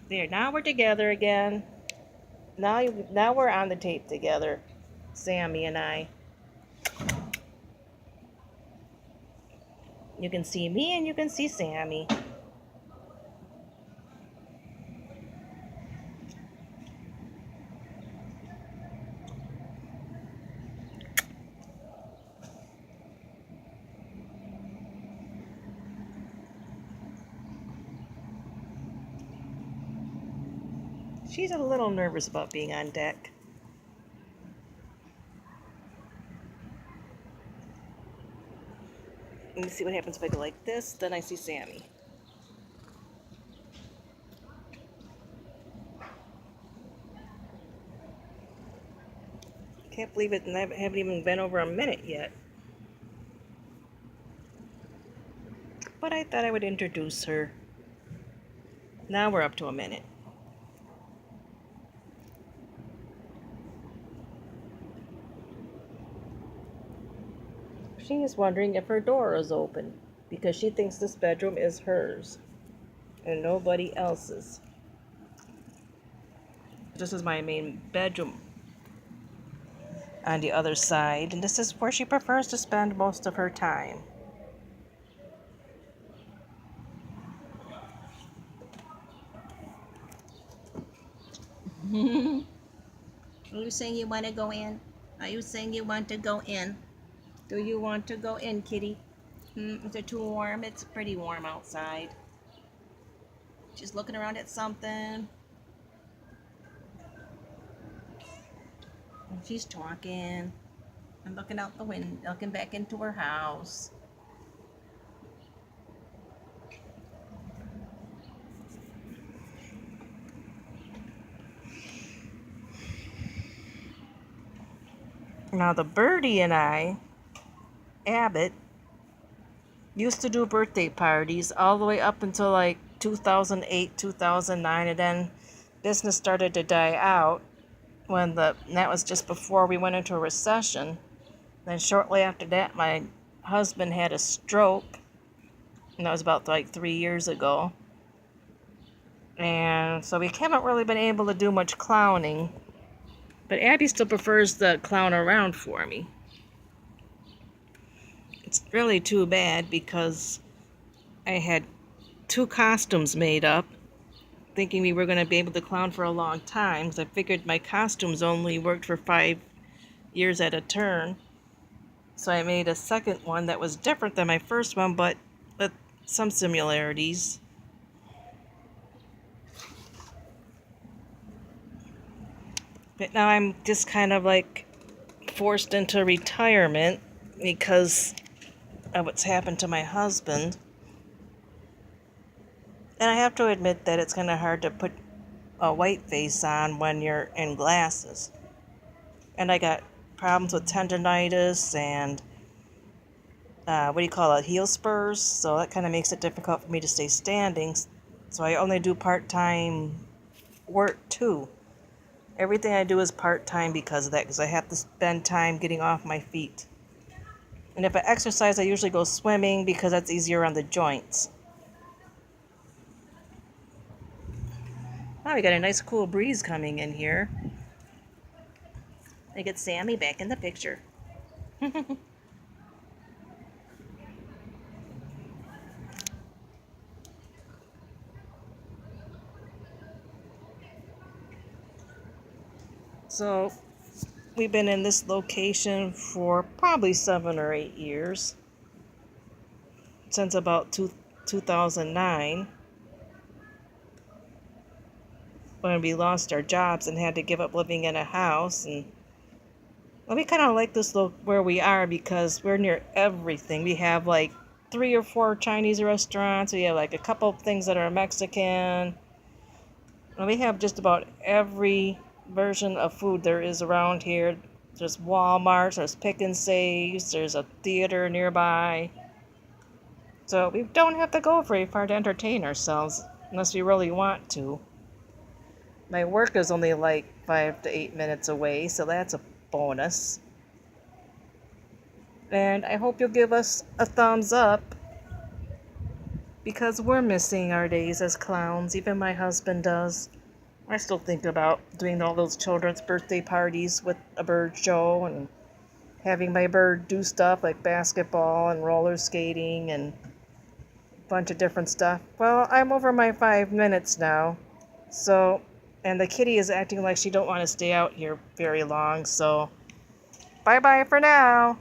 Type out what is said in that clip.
There, now we're together again. Now we're on the tape together, Sammie and I. You can see me and you can see Sammie. She's a little nervous about being on deck. Let me see what happens if I go like this. Then I see Sammie. Can't believe it, and I haven't even been over a minute yet. But I thought I would introduce her. Now we're up to a minute. She is wondering if her door is open because she thinks this bedroom is hers and nobody else's. This is my main bedroom on the other side, and this is where she prefers to spend most of her time. Are you saying you want to go in? Are you saying you want to go in? Do you want to go in, kitty? Is it too warm? It's pretty warm outside. She's looking around at something. And she's talking and looking out the window, looking back into her house. Now the birdie and I, Abbott, used to do birthday parties all the way up until like 2008, 2009, and then business started to die out that was just before we went into a recession. Then shortly after that, my husband had a stroke, and that was about like 3 years ago. And so we haven't really been able to do much clowning, but Abby still prefers to clown around for me. It's really too bad because I had 2 costumes made up, thinking we were going to be able to clown for a long time, because I figured my costumes only worked for 5 years at a turn. So I made a second one that was different than my first one, but with some similarities. But now I'm just kind of like forced into retirement because of what's happened to my husband. And I have to admit that it's kind of hard to put a white face on when you're in glasses. And I got problems with tendonitis and heel spurs. So that kind of makes it difficult for me to stay standing. So I only do part-time work too. Everything I do is part-time because of that, because I have to spend time getting off my feet. And if I exercise, I usually go swimming because that's easier on the joints. Oh, we got a nice cool breeze coming in here. I get Sammie back in the picture. So we've been in this location for probably 7 or 8 years, since about 2009, when we lost our jobs and had to give up living in a house. And well, we kind of like this where we are because we're near everything. We have like 3 or 4 Chinese restaurants. We have like a couple of things that are Mexican. And we have just about every version of food there is around here. There's Walmart, there's Pick and Saves, there's a theater nearby. So we don't have to go very far to entertain ourselves unless we really want to. My work is only like 5 to 8 minutes away, so that's a bonus. And I hope you'll give us a thumbs up because we're missing our days as clowns. Even my husband does. I still think about doing all those children's birthday parties with a bird show and having my bird do stuff like basketball and roller skating and a bunch of different stuff. Well, I'm over my 5 minutes now. So, and the kitty is acting like she don't want to stay out here very long. So, bye-bye for now.